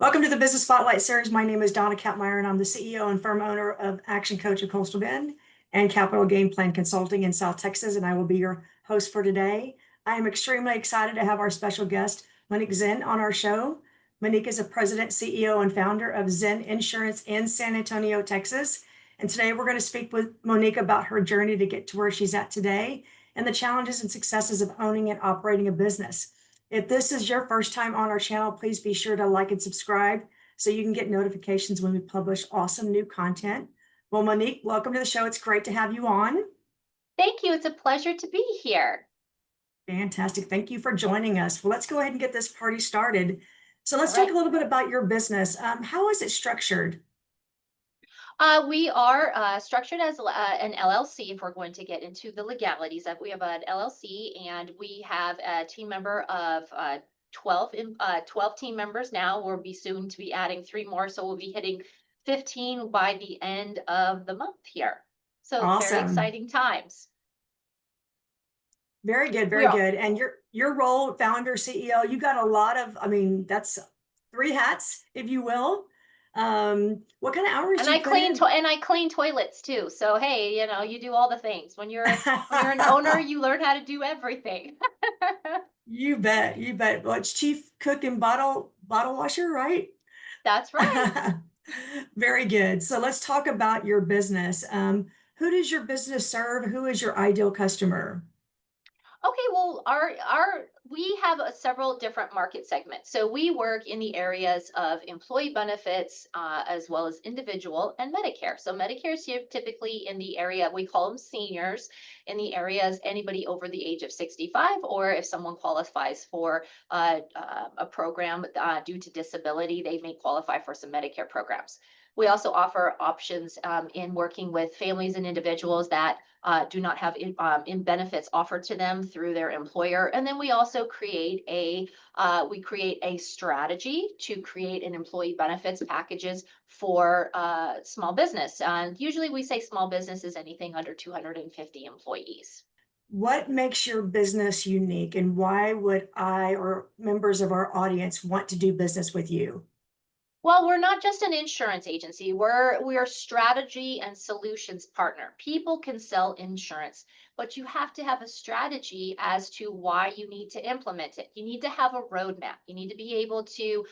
Welcome to the Business Spotlight Series. My name is Dona Kappmeyer, and I'm the CEO and firm owner of ActionCOACH of Coastal Bend and KAPPital Game Plan Consulting in South Texas, and I will be your host for today. I am extremely excited to have our special guest, Monique Zinn, on our show. Monique is a president, CEO, and founder of Zinn Insurance in San Antonio, Texas. And today we're going to speak with Monique about her journey to get to where she's at today and the challenges and successes of owning and operating a business. If this is your first time on our channel, please be sure to like and subscribe so you can get notifications when we publish awesome new content. Well, Monique, welcome to the show. It's great to have you on. Thank you. It's a pleasure to be here. Fantastic. Thank you for joining us. Well, let's go ahead and get this party started. So let's All right. talk a little bit about your business. How is it structured? We are structured as an LLC. If we're going to get into the legalities of, we have an LLC, and we have a team member of 12 team members now. We'll be soon to be adding 3 more, so we'll be hitting 15 by the end of the month here. So very Awesome. exciting times. Very good, We very are. good. And your role, founder, CEO, you got a lot of, that's 3 hats, if you will. What kind of hours And do you I put in? I clean toilets too. So hey, you do all the things. When you're an owner, you learn how to do everything. You bet, you bet. Well, it's chief cook and bottle washer, right? That's right. Very good. So let's talk about your business. Who does your business serve? Who is your ideal customer? Okay, well, our we have several different market segments. So we work in the areas of employee benefits, as well as individual and Medicare. So Medicare is here typically in the area, we call them seniors, in the areas anybody over the age of 65, or if someone qualifies for a program due to disability, they may qualify for some Medicare programs. We also offer options in working with families and individuals that do not have in benefits offered to them through their employer. And then we also create a strategy to create an employee benefits packages for small business. And usually we say small business is anything under 250 employees. What makes your business unique, and why would I or members of our audience want to do business with you? Well, we're not just an insurance agency. We are strategy and solutions partner. People can sell insurance, but you have to have a strategy as to why you need to implement it. You need to have a roadmap. You need to be able to,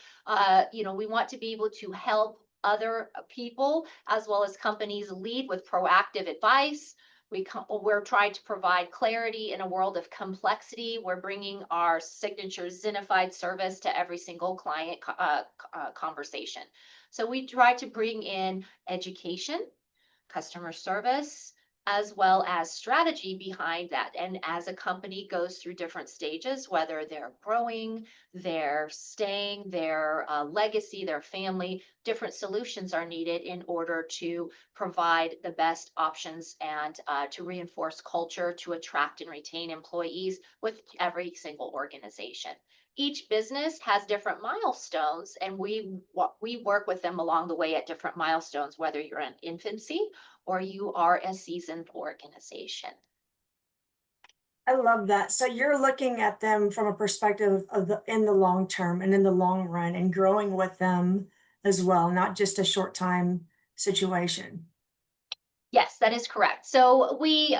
we want to be able to help other people as well as companies lead with proactive advice. We're trying to provide clarity in a world of complexity. We're bringing our signature ZINNified service to every single client conversation. So we try to bring in education, customer service, as well as strategy behind that. And as a company goes through different stages, whether they're growing, they're staying, their legacy, their family, different solutions are needed in order to provide the best options and to reinforce culture, to attract and retain employees with every single organization. Each business has different milestones, and we work with them along the way at different milestones, whether you're in infancy or you are a seasoned organization. I love that. So you're looking at them from a perspective of in the long term and in the long run and growing with them as well, not just a short time situation. Yes, that is correct. So we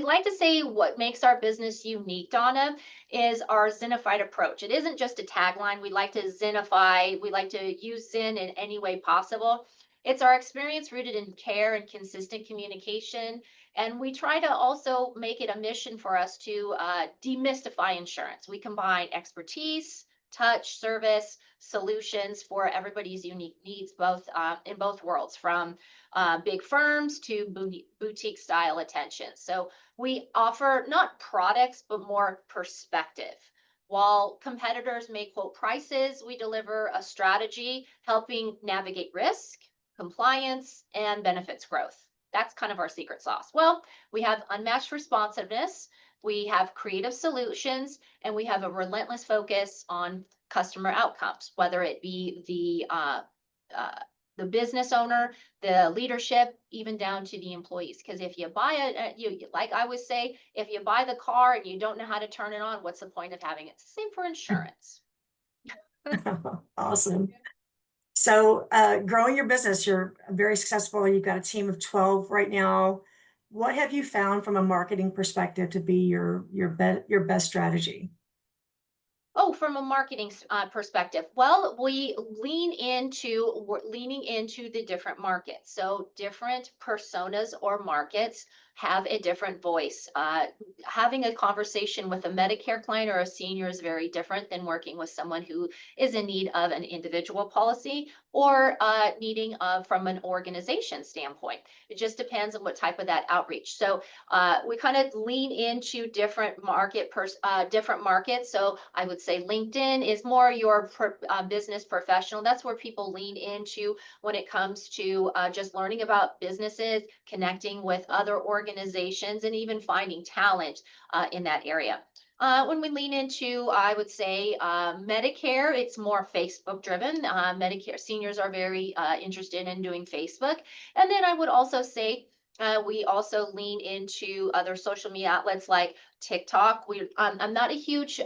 like to say what makes our business unique, Donna, is our ZINNified approach. It isn't just a tagline. We like to ZINNify. We like to use Zinn in any way possible. It's our experience rooted in care and consistent communication. And we try to also make it a mission for us to demystify insurance. We combine expertise, touch, service, solutions for everybody's unique needs, both in both worlds, from big firms to boutique style attention. So we offer not products, but more perspective. While competitors may quote prices, we deliver a strategy helping navigate risk, compliance, and benefits growth. That's kind of our secret sauce. Well, we have unmatched responsiveness, we have creative solutions, and we have a relentless focus on customer outcomes, whether it be the business owner, the leadership, even down to the employees. Because if you buy like I would say, if you buy the car and you don't know how to turn it on, what's the point of having it? It's the same for insurance. Awesome. So, growing your business, you're very successful. You've got a team of 12 right now. What have you found from a marketing perspective to be your best strategy? Oh, from a marketing perspective, well, we're leaning into the different markets. So different personas or markets have a different voice. Having a conversation with a Medicare client or a senior is very different than working with someone who is in need of an individual policy or needing from an organization standpoint. It just depends on what type of that outreach. So we kind of lean into different markets. So I would say LinkedIn is more your business professional. That's where people lean into when it comes to just learning about businesses, connecting with other organizations, and even finding talent in that area. When we lean into, I would say, Medicare, it's more Facebook driven. Medicare seniors are very interested in doing Facebook. And then I would also say we also lean into other social media outlets like TikTok. I'm not a huge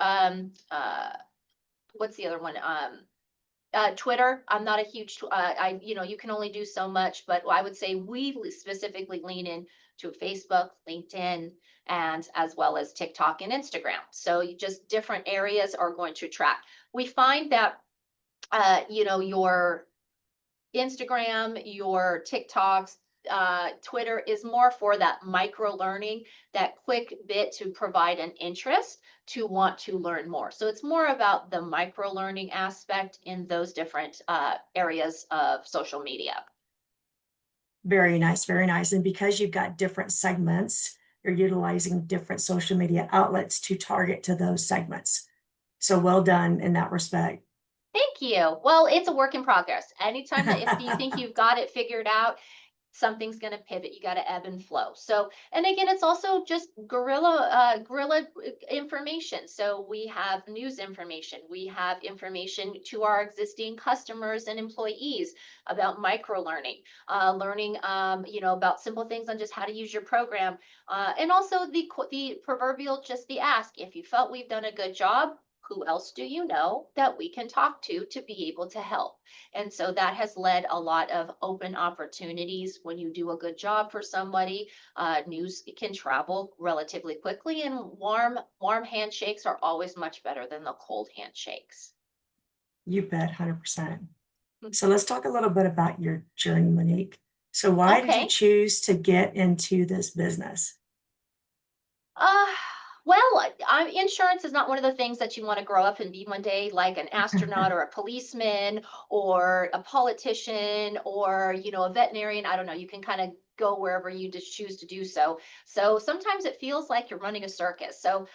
what's the other one? Twitter. I'm not a huge. You can only do so much, but I would say specifically lean in to Facebook, LinkedIn, and as well as TikTok and Instagram. So just different areas are going to attract. We find that your Instagram, your TikToks, Twitter is more for that micro learning, that quick bit to provide an interest to want to learn more. So it's more about the micro learning aspect in those different areas of social media. Very nice, very nice. And because you've got different segments, you're utilizing different social media outlets to target to those segments. So well done in that respect. Thank you. Well, it's a work in progress. Anytime that if you think you've got it figured out, something's going to pivot. You got to ebb and flow. So, and again, it's also just guerrilla information. So we have news information. We have information to our existing customers and employees about micro learning, learning, about simple things on just how to use your program, and also the proverbial just the ask. If you felt we've done a good job, who else do you know that we can talk to be able to help? And so that has led a lot of open opportunities. When you do a good job for somebody, news can travel relatively quickly, and warm handshakes are always much better than the cold handshakes. You bet, 100%. So let's talk a little bit about your journey, Monique. So why did you Okay. choose to get into this business? Uh, well, insurance is not one of the things that you want to grow up and be one day, like an astronaut or a policeman or a politician or, a veterinarian. I don't know. You can kind of go wherever you just choose to do so. So sometimes it feels like you're running a circus. So,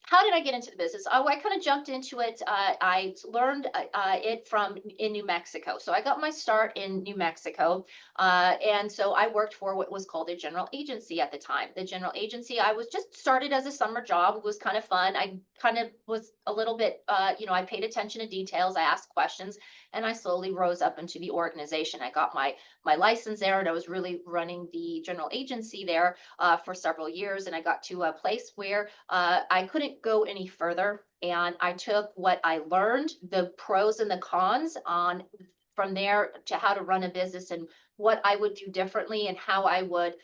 how did I get into the business? Oh, I kind of jumped into it. I learned it from in New Mexico. So I got my start in New Mexico. And so I worked for what was called a general agency at the time. The general agency, I was just started as a summer job. It was kind of fun. I kind of was a little bit, I paid attention to details. I asked questions, and I slowly rose up into the organization. I got my license there, and I was really running the general agency there for several years. And I got to a place where I couldn't go any further. And I took what I learned, the pros and the cons on from there to how to run a business and what I would do differently and how I would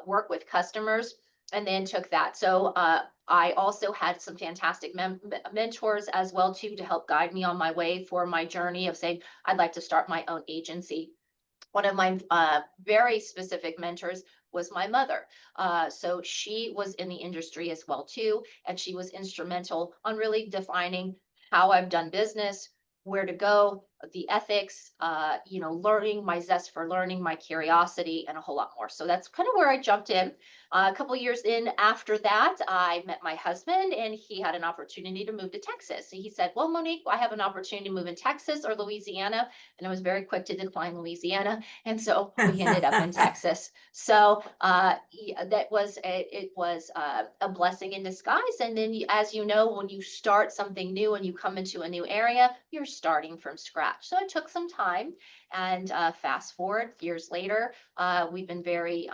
work with customers, and then took that. So I also had some fantastic mentors as well too to help guide me on my way for my journey of saying I'd like to start my own agency. One of my very specific mentors was my mother. So she was in the industry as well too, and she was instrumental on really defining how I've done business, where to go, the ethics, learning, my zest for learning, my curiosity, and a whole lot more. So that's kind of where I jumped in. A couple years in after that, I met my husband, and he had an opportunity to move to Texas. So he said, "Well, Monique, I have an opportunity to move in Texas or Louisiana," and I was very quick to decline Louisiana, and so we ended up in Texas. So yeah, it was a blessing in disguise. And then, as you know, when you start something new and you come into a new area, you're starting from scratch. scratch. So it took some time. And fast forward years later, we've been very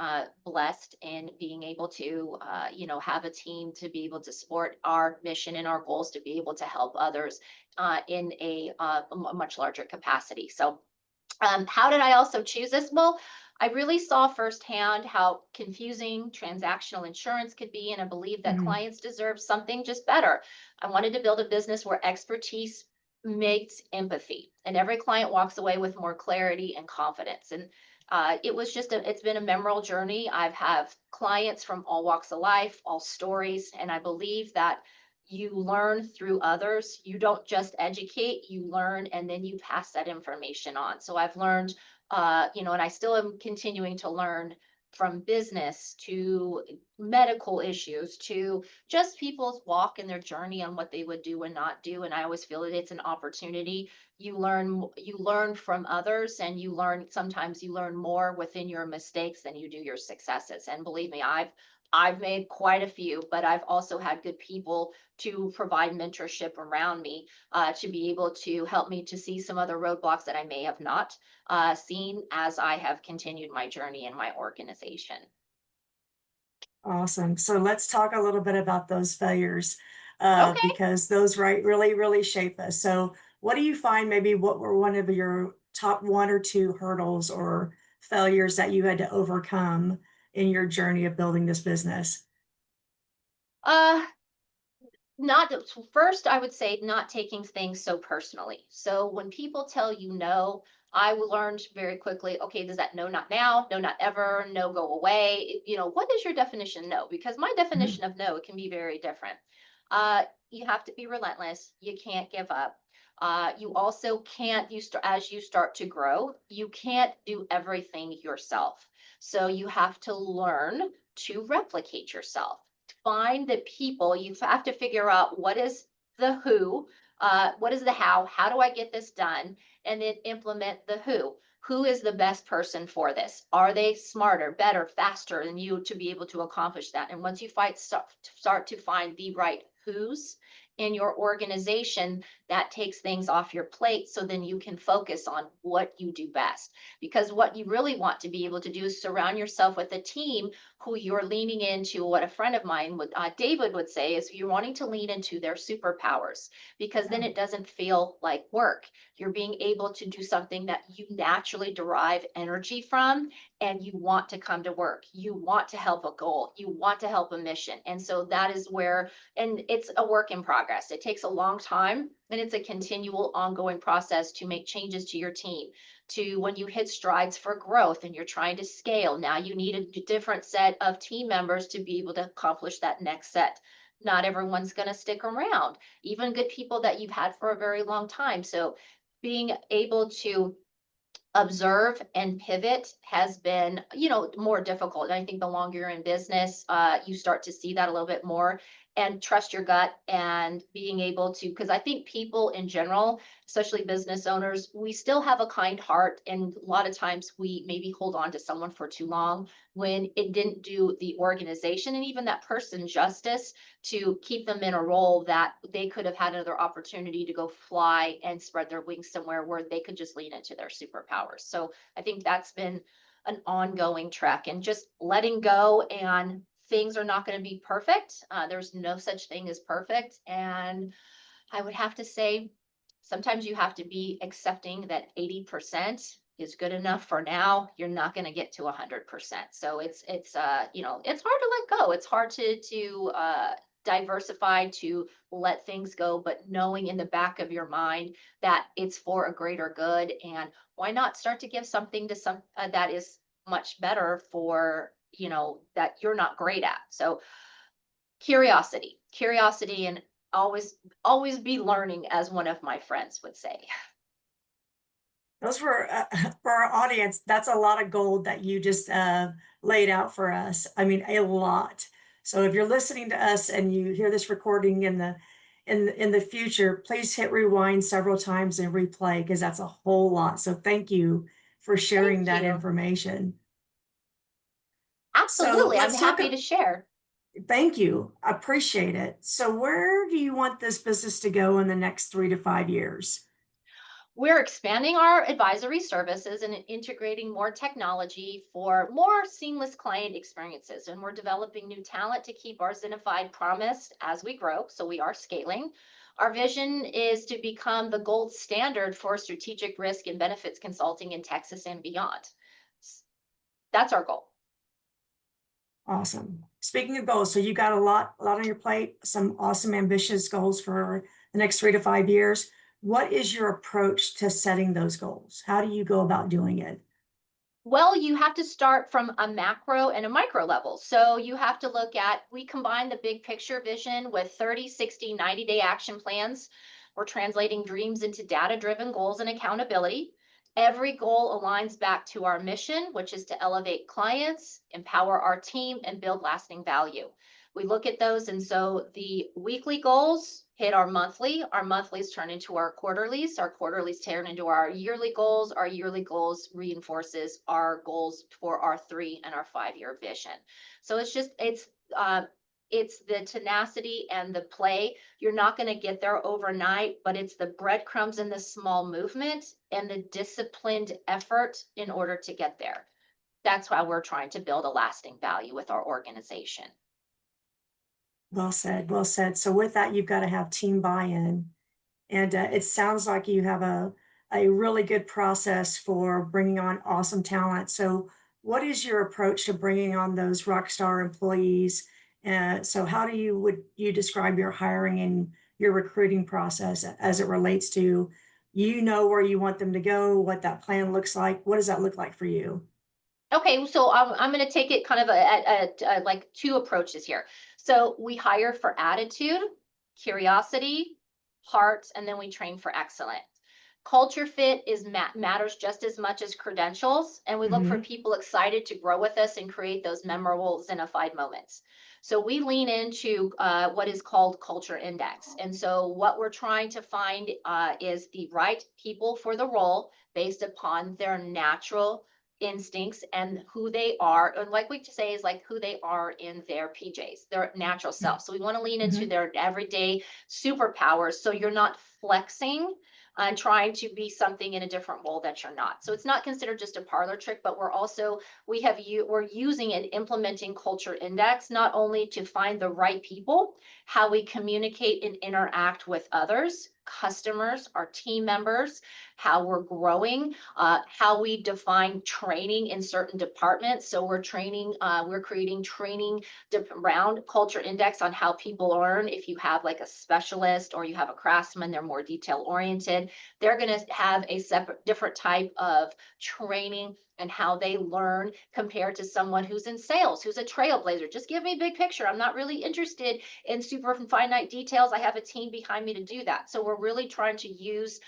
blessed in being able to, have a team to be able to support our mission and our goals to be able to help others in a much larger capacity. So how did I also choose this? Well, I really saw firsthand how confusing transactional insurance could be, and I believe that Mhm. clients deserve something just better. I wanted to build a business where expertise makes empathy, and every client walks away with more clarity and confidence. And it's been a memorable journey. I've have clients from all walks of life, all stories, and I believe that you learn through others. You don't just educate, you learn, and then you pass that information on. So I've learned, and I still am continuing to learn from business to medical issues to just people's walk and their journey on what they would do and not do. And I always feel that it's an opportunity. You learn from others, and sometimes you learn more within your mistakes than you do your successes. And believe me, I've made quite a few, but I've also had good people to provide mentorship around me to be able to help me to see some other roadblocks that I may have not seen as I have continued my journey in my organization. Awesome. So let's talk a little bit about those failures, Okay. because those really, really shape us. So what do you find maybe what were one of your top one or two hurdles or failures that you had to overcome in your journey of building this business? Uh, not first, I would say not taking things so personally. So when people tell you no, learned very quickly, okay, does that no, not now, no, not ever, no, go away? What is your definition no? Because my Mhm. definition of no can be very different. You have to be relentless. You can't give up. You also can't, as you start to grow, you can't do everything yourself. So you have to learn to replicate yourself. Find the people. You have to figure out what is the who, what is the how do I get this done, and then implement the who is the best person for this. Are they smarter, better, faster than you to be able to accomplish that? And once you start to find the right who's in your organization, that takes things off your plate, so then you can focus on what you do best. Because what you really want to be able to do is surround yourself with a team who you're leaning into. What a friend of mine David would say is you're wanting to lean into their superpowers, because then Yeah. it doesn't feel like work. You're being able to do something that you naturally derive energy from, and you want to come to work. You want to help a goal. You want to help a mission. And so that is where, and it's a work in progress. It takes a long time, and it's a continual ongoing process to make changes to your team, to when you hit strides for growth and you're trying to scale. Now you need a different set of team members to be able to accomplish that next set. Not everyone's going to stick around, even good people that you've had for a very long time. So being able to observe and pivot has been, more difficult. And I think the longer you're in business, you start to see that a little bit more, and trust your gut and being able to, because I think people in general, especially business owners, we still have a kind heart. And a lot of times we maybe hold on to someone for too long when it didn't do the organization and even that person justice to keep them in a role that they could have had another opportunity to go fly and spread their wings somewhere where they could just lean into their superpowers. So I think that's been an ongoing trek, and just letting go, and things are not going to be perfect. There's no such thing as perfect. And I would have to say, sometimes you have to be accepting that 80% is good enough for now. You're not going to get to 100%. So it's hard to let go. It's hard to diversify, to let things go, but knowing in the back of your mind that it's for a greater good. And why not start to give something to some that is much better for, that you're not great at. So curiosity, and always be learning, as one of my friends would say. Those were for our audience. That's a lot of gold that you just laid out for us. I mean, a lot. So if you're listening to us and you hear this recording in the future, please hit rewind several times and replay, because that's a whole lot. So thank you for sharing Thank that you. information. So Absolutely, I'm let's talk. happy to share. Thank you. Appreciate it. So where do you want this business to go in the next 3 to 5 years? We're expanding our advisory services and integrating more technology for more seamless client experiences. And we're developing new talent to keep our ZINNified promise as we grow. So we are scaling. Our vision is to become the gold standard for strategic risk and benefits consulting in Texas and beyond. That's our goal. Awesome. Speaking of goals, so you got a lot on your plate, some awesome, ambitious goals for the next 3 to 5 years. What is your approach to setting those goals? How do you go about doing it? Well, you have to start from a macro and a micro level. So you have to look at, we combine the big picture vision with 30, 60, 90-day action plans. We're translating dreams into data-driven goals and accountability. Every goal aligns back to our mission, which is to elevate clients, empower our team, and build lasting value. We look at those, and so the weekly goals hit our monthlies turn into our quarterlies turn into our yearly goals reinforces our goals for our 3 and our 5-year vision. So it's the tenacity and the play. You're not going to get there overnight, but it's the breadcrumbs and the small movement and the disciplined effort in order to get there. That's why we're trying to build a lasting value with our organization. Well said, well said. So with that, you've got to have team buy-in. And it sounds like you have a really good process for bringing on awesome talent. So what is your approach to bringing on those rock star employees? So how would you describe your hiring and your recruiting process as it relates to, where you want them to go, what that plan looks like? What does that look like for you? Okay, so I'm going to take it kind of at like 2 approaches here. So we hire for attitude, curiosity, heart, and then we train for excellence. Culture fit matters just as much as credentials, and we look for Mhm. people excited to grow with us and create those memorable ZINNified moments. So we lean into what is called culture index, and so what we're trying to find is the right people for the role based upon their natural instincts and who they are, and like we say is like who they are in their PJs, their natural self. So we want to lean into Mhm. their everyday superpowers, so you're not flexing and trying to be something in a different role that you're not. So it's not considered just a parlor trick, but we're using and implementing culture index not only to find the right people, how we communicate and interact with others, customers, our team members, how we're growing, how we define training in certain departments. So we're creating training around culture index on how people learn. If you have like a specialist or you have a craftsman, they're more detail oriented. They're going to have a different type of training and how they learn compared to someone who's in sales, who's a trailblazer. Just give me a big picture. I'm not really interested in super finite details. I have a team behind me to do that. So we're really trying to use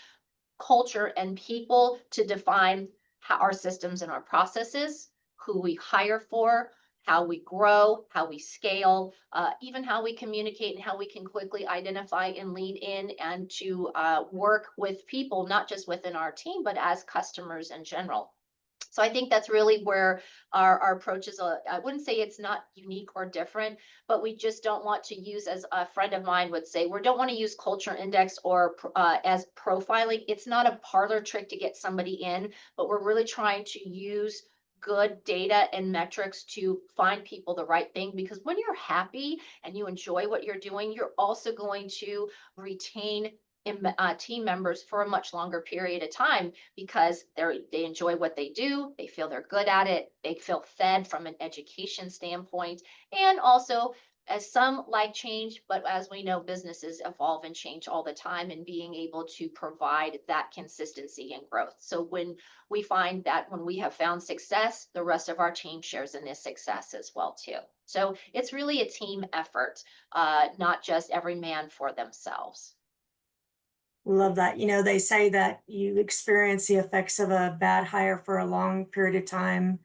culture and people to define how our systems and our processes, who we hire for, how we grow, how we scale, even how we communicate and how we can quickly identify and lead in and to work with people, not just within our team, but as customers in general. So I think that's really where our approach is. I wouldn't say it's not unique or different, but we just don't want to use, as a friend of mine would say, we don't want to use culture index or as profiling. It's not a parlor trick to get somebody in, but we're really trying to use good data and metrics to find people the right thing, because when you're happy and you enjoy what you're doing, you're also going to retain team members for a much longer period of time, because they enjoy what they do, they feel they're good at it, they feel fed from an education standpoint, and also as some like change, but as we know, businesses evolve and change all the time, and being able to provide that consistency and growth. So when we find that when we have found success, the rest of our team shares in this success as well too. So it's really a team effort, not just every man for themselves. Love that. They say that you experience the effects of a bad hire for a long period of time,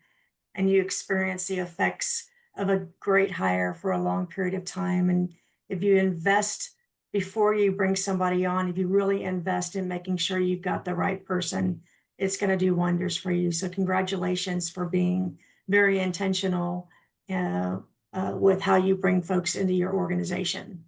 and you experience the effects of a great hire for a long period of time. And if you invest before you bring somebody on, if you really invest in making sure you've got the right person, it's going to do wonders for you. So congratulations for being very intentional with how you bring folks into your organization.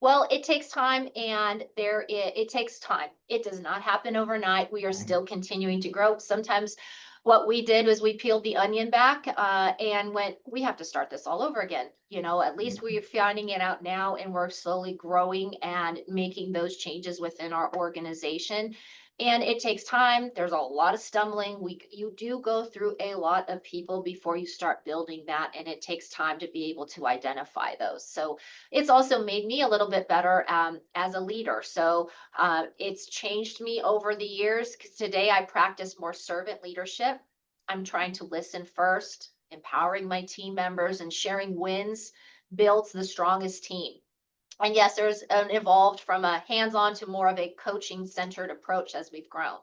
Well, it takes time and it takes time. It does not happen overnight. We are Right. still continuing to grow. Sometimes what we did was we peeled the onion back and went, we have to start this all over again. At least we're finding it out now and we're slowly growing and making those changes within our organization. And it takes time. There's a lot of stumbling. You do go through a lot of people before you start building that, and it takes time to be able to identify those. So it's also made me a little bit better as a leader. So it's changed me over the years because today I practice more servant leadership. I'm trying to listen first, empowering my team members, and sharing wins builds the strongest team. And yes, there's an evolved from a hands-on to more of a coaching centered approach as we've grown.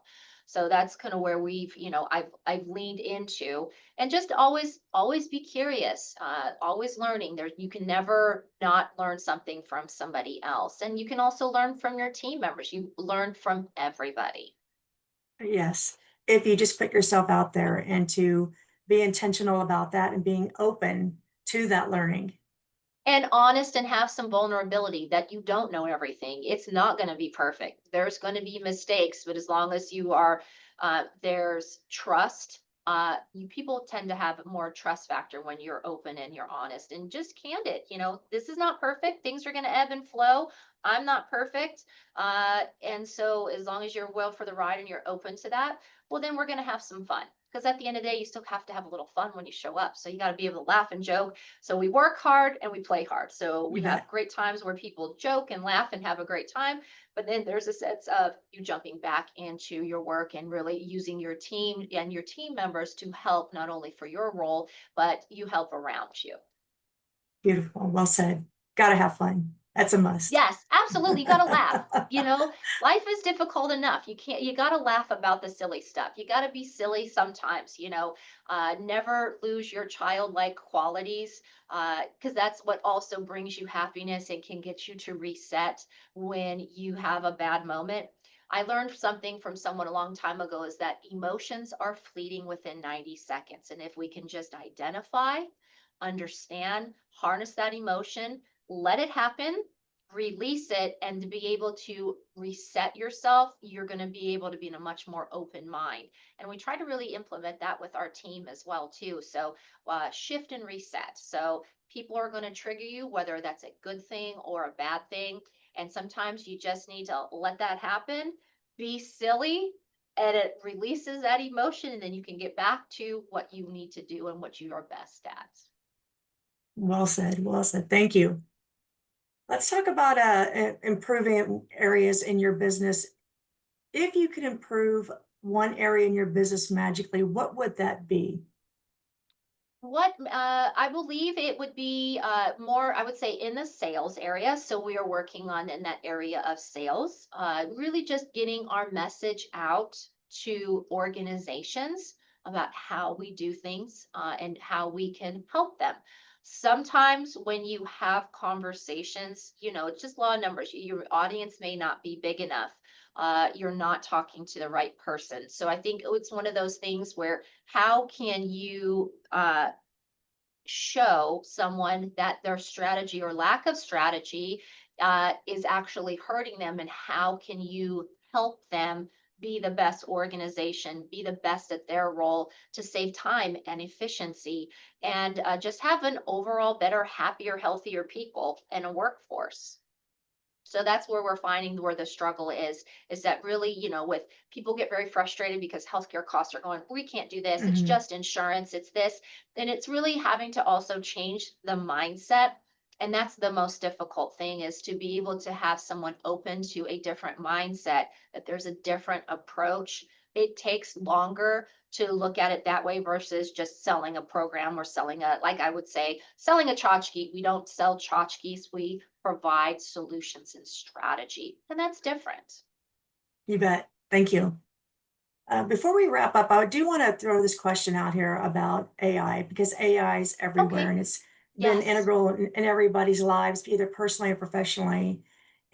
So that's kind of where I've leaned into, and just always be curious, always learning. You can never not learn something from somebody else. And you can also learn from your team members. You learn from everybody. Yes. If you just put yourself out there and to be intentional about that and being open to that learning. And honest and have some vulnerability that you don't know everything. It's not going to be perfect. There's going to be mistakes, but as long as you are, there's trust. You people tend to have more trust factor when you're open and you're honest and just candid. This is not perfect. Things are going to ebb and flow. I'm not perfect. And so as long as you're well for the ride and you're open to that, well, then we're going to have some fun. Because at the end of the day, you still have to have a little fun when you show up. So you got to be able to laugh and joke. So we work hard and we play hard. So You we have bet. great times where people joke and laugh and have a great time. But then there's a sense of you jumping back into your work and really using your team and your team members to help not only for your role, but you help around you. Beautiful. Well said. Gotta have fun. That's a must. Yes, absolutely. You got to laugh. Life is difficult enough. You got to laugh about the silly stuff. You got to be silly sometimes, never lose your childlike qualities, because that's what also brings you happiness and can get you to reset when you have a bad moment. I learned something from someone a long time ago is that emotions are fleeting within 90 seconds. And if we can just identify, understand, harness that emotion, let it happen, release it, and to be able to reset yourself, you're going to be able to be in a much more open mind. And we try to really implement that with our team as well too. So shift and reset. So people are going to trigger you, whether that's a good thing or a bad thing. And sometimes you just need to let that happen, be silly, and it releases that emotion, and then you can get back to what you need to do and what you are best at. Well said. Well said. Thank you. Let's talk about improving areas in your business. If you could improve one area in your business magically, what would that be? What I believe it would be more, I would say, in the sales area. So we are working on in that area of sales, really just getting our message out to organizations about how we do things and how we can help them. Sometimes when you have conversations, it's just law of numbers. Your audience may not be big enough. You're not talking to the right person. So I think it's one of those things where how can you show someone that their strategy or lack of strategy is actually hurting them, and how can you help them be the best organization, be the best at their role to save time and efficiency, and just have an overall better, happier, healthier people and a workforce. So that's where we're finding where the struggle is that really, with people get very frustrated because healthcare costs are going, we can't do this. It's Mhm. just insurance. It's this. And it's really having to also change the mindset. And that's the most difficult thing, is to be able to have someone open to a different mindset, that there's a different approach. It takes longer to look at it that way versus just selling a program or like I would say, selling a tchotchke. We don't sell tchotchkes. We provide solutions and strategy, and that's different. You bet. Thank you. Before we wrap up, I do want to throw this question out here about AI, because AI is everywhere Okay. and it's been Yes. integral in everybody's lives, either personally or professionally.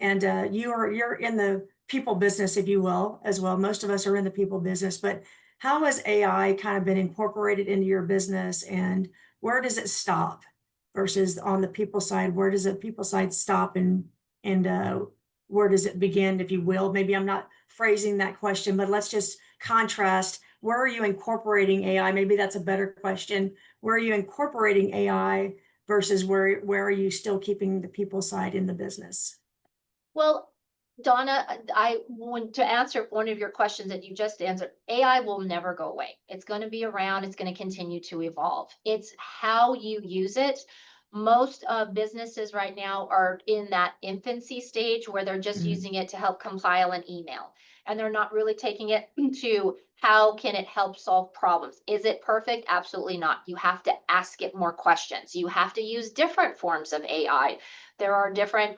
And you're in the people business, if you will, as well. Most of us are in the people business, but how has AI kind of been incorporated into your business, and where does it stop versus on the people side? Where does the people side stop and where does it begin, if you will? Maybe I'm not phrasing that question, but let's just contrast. Where are you incorporating AI? Maybe that's a better question. Where are you incorporating AI versus where are you still keeping the people side in the business? Well, Donna, I want to answer one of your questions that you just answered. AI will never go away. It's going to be around. It's going to continue to evolve. It's how you use it. Most businesses right now are in that infancy stage where they're just Mhm. using it to help compile an email, and they're not really taking it to how can it help solve problems. Is it perfect? Absolutely not. You have to ask it more questions. You have to use different forms of AI. There are different,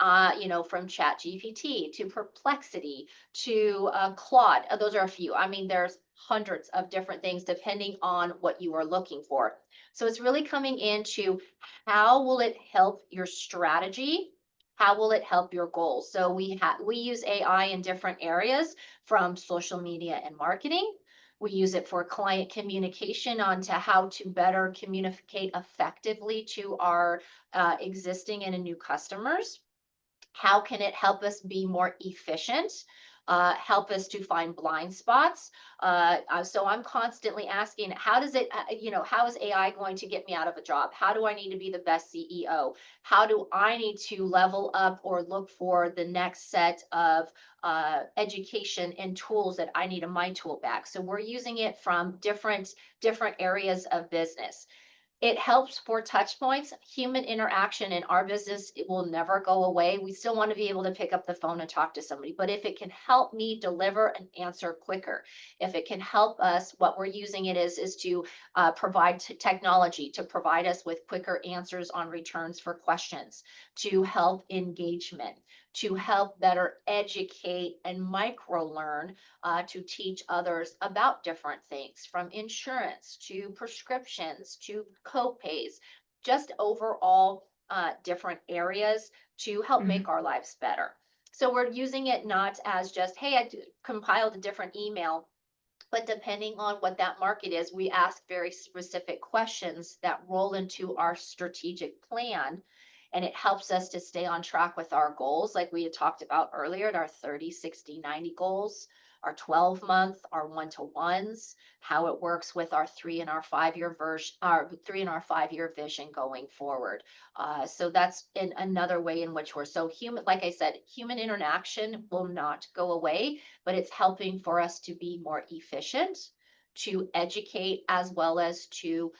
from Chat GPT to Perplexity to Claude. Those are a few. I mean, there's hundreds of different things depending on what you are looking for. So it's really coming into how will it help your strategy? How will it help your goals? So we use AI in different areas, from social media and marketing. We use it for client communication onto how to better communicate effectively to our existing and new customers. How can it help us be more efficient? Help us to find blind spots. So I'm constantly asking, how does it, how is AI going to get me out of a job? How do I need to be the best CEO? How do I need to level up or look for the next set of education and tools that I need in my tool bag? So we're using it from different areas of business. It helps for touch points. Human interaction in our business, it will never go away. We still want to be able to pick up the phone and talk to somebody. But if it can help me deliver an answer quicker, if it can help us, what we're using it is to provide technology to provide us with quicker answers on returns for questions, to help engagement, to help better educate and micro learn, to teach others about different things, from insurance to prescriptions to co-pays, just overall different areas to help make Mhm. our lives better. So we're using it not as just, hey, compiled a different email, but depending on what that market is, we ask very specific questions that roll into our strategic plan. And it helps us to stay on track with our goals, like we had talked about earlier, at our 30, 60, 90 goals, our 12-month, our one-to-ones, how it works with our 3 and our 5 year version, our 3 and our 5 year vision going forward. So that's another way in which we're so human. Like I said, human interaction will not go away, but it's helping for us to be more efficient, to educate, as well as to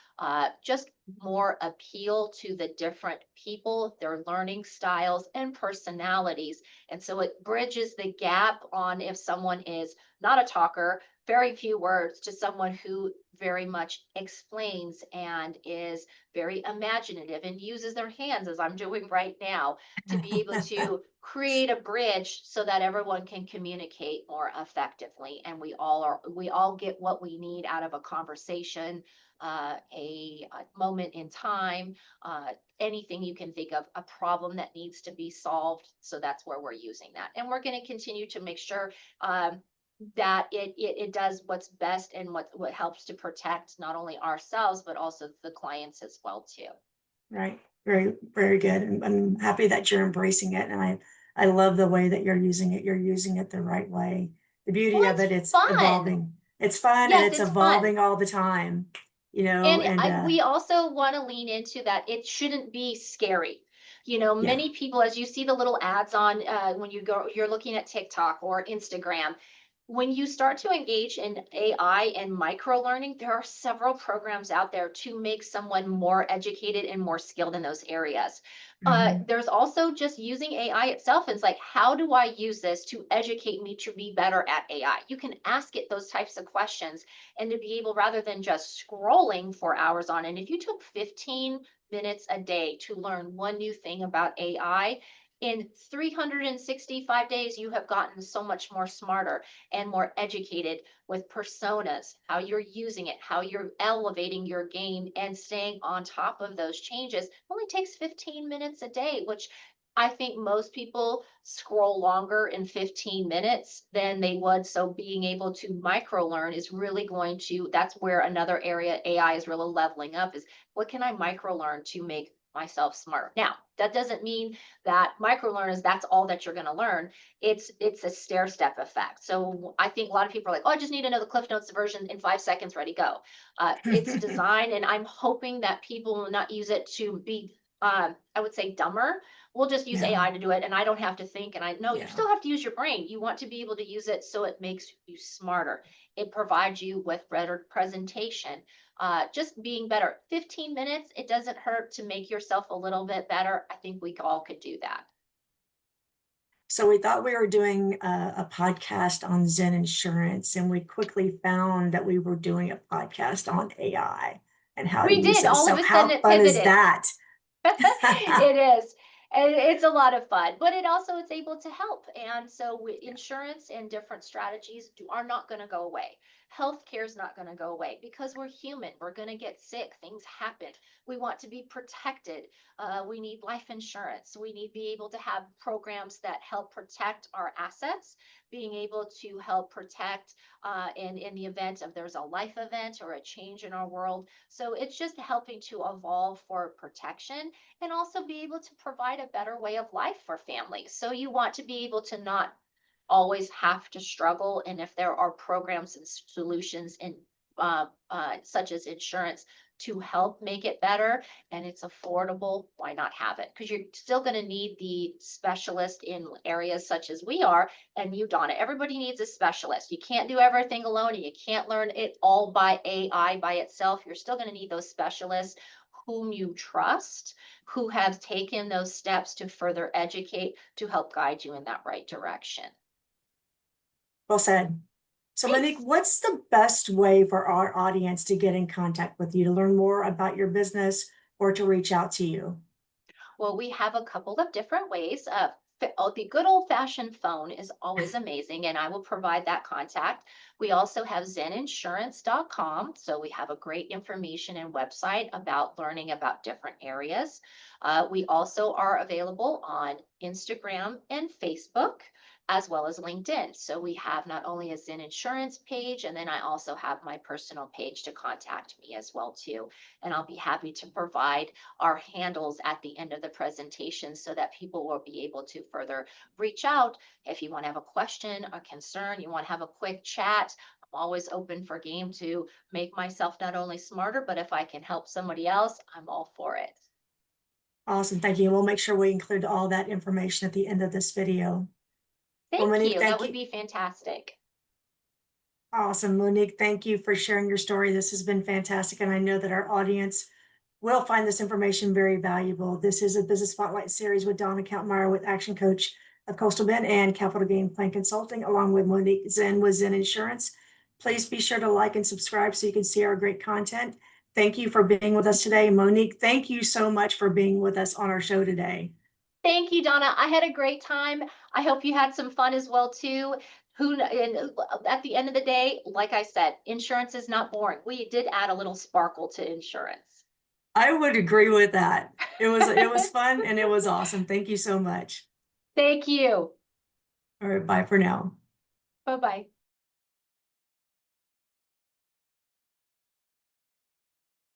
just more appeal to the different people, their learning styles and personalities. And so it bridges the gap on if someone is not a talker, very few words, to someone who very much explains and is very imaginative and uses their hands, as I'm doing right now, to be able to create a bridge so that everyone can communicate more effectively, and we all get what we need out of a conversation, a moment in time, anything you can think of, a problem that needs to be solved. So that's where we're using that, and we're going to continue to make sure that it does what's best, and what helps to protect not only ourselves but also the clients as well too. Right. Very, very good. And I'm happy that you're embracing it. And I love the way that you're using it. You're using it the right way. The Well, beauty of it's it, it's fun. evolving. It's fun and Yes, it's it's fun. evolving all the time, And and we also want to lean into that. It shouldn't be scary. yeah. Many people, as you see the little ads on when you're looking at TikTok or Instagram, when you start to engage in AI and micro learning, there are several programs out there to make someone more educated and more skilled in those areas. Mhm. There's also just using AI itself. It's like, how do I use this to educate me to be better at AI? You can ask it those types of questions, and to be able, rather than just scrolling for hours on. And if you took 15 minutes a day to learn one new thing about AI, in 365 days, you have gotten so much more smarter and more educated with personas, how you're using it, how you're elevating your game and staying on top of those changes. It only takes 15 minutes a day, which I think most people scroll longer in 15 minutes than they would. So being able to micro learn is really that's where another area AI is really leveling up, is what can I micro learn to make myself smarter. Now, that doesn't mean that micro learners, that's all that you're going to learn. It's a stair step effect. So I think a lot of people are like, oh, I just need to know the Cliff Notes version in 5 seconds, ready, go. It's designed, and I'm hoping that people will not use it to be, I would say, dumber. We'll just use Yeah, AI to do it, and I don't have to think. And I know you yeah. still have to use your brain. You want to be able to use it so it makes you smarter. It provides you with better presentation, just being better. 15 minutes, it doesn't hurt to make yourself a little bit better. I think we all could do that. So we thought we were doing a podcast on Zinn Insurance, and we quickly found that we were doing a podcast on AI and how to We use did. it. All So of a sudden, how it fun is pivoted. that? It is. And it's a lot of fun, but it also is able to help. And so insurance and different strategies are not going to go away. Healthcare is not going to go away because we're human. We're going to get sick. Things happen. We want to be protected. We need life insurance. We need to be able to have programs that help protect our assets, being able to help protect in the event of there's a life event or a change in our world. So it's just helping to evolve for protection and also be able to provide a better way of life for families. So you want to be able to not always have to struggle. And if there are programs and solutions in such as insurance to help make it better and it's affordable, why not have it? Because you're still going to need the specialist in areas such as we are, and you, Donna. Everybody needs a specialist. You can't do everything alone, and you can't learn it all by AI by itself. You're still going to need those specialists whom you trust, who have taken those steps to further educate, to help guide you in that right direction. Well said. So Monique, Thanks. what's the best way for our audience to get in contact with you, to learn more about your business or to reach out to you? Well, we have a couple of different ways. The good old fashioned phone is always amazing, and I will provide that contact. We also have ZINNinsurance.com. So we have a great information and website about learning about different areas. We also are available on Instagram and Facebook, as well as LinkedIn. So we have not only a Zinn Insurance page, and then I also have my personal page to contact me as well too. And I'll be happy to provide our handles at the end of the presentation so that people will be able to further reach out. If you want to have a question, a concern, you want to have a quick chat, I'm always open for game to make myself not only smarter, but if I can help somebody else, I'm all for it. Awesome, thank you. We'll make sure we include all that information at the end of this video. Well, Thank Monique, you. That thank would you. be fantastic. Awesome, Monique, thank you for sharing your story. This has been fantastic, and I know that our audience will find this information very valuable. This is a Business Spotlight series with Dona Kappmeyer with Action Coach of Coastal Bend and Capital Game Plan Consulting, along with Monique Zinn with Zinn Insurance. Please be sure to like and subscribe so you can see our great content. Thank you for being with us today. Monique, thank you so much for being with us on our show today. Thank you, Donna. I had a great time. I hope you had some fun as well too. And at the end of the day, like I said, insurance is not boring. We did add a little sparkle to insurance. I would agree with that. It was fun and it was awesome. Thank you so much. Thank you. All right, bye for now. Bye-bye.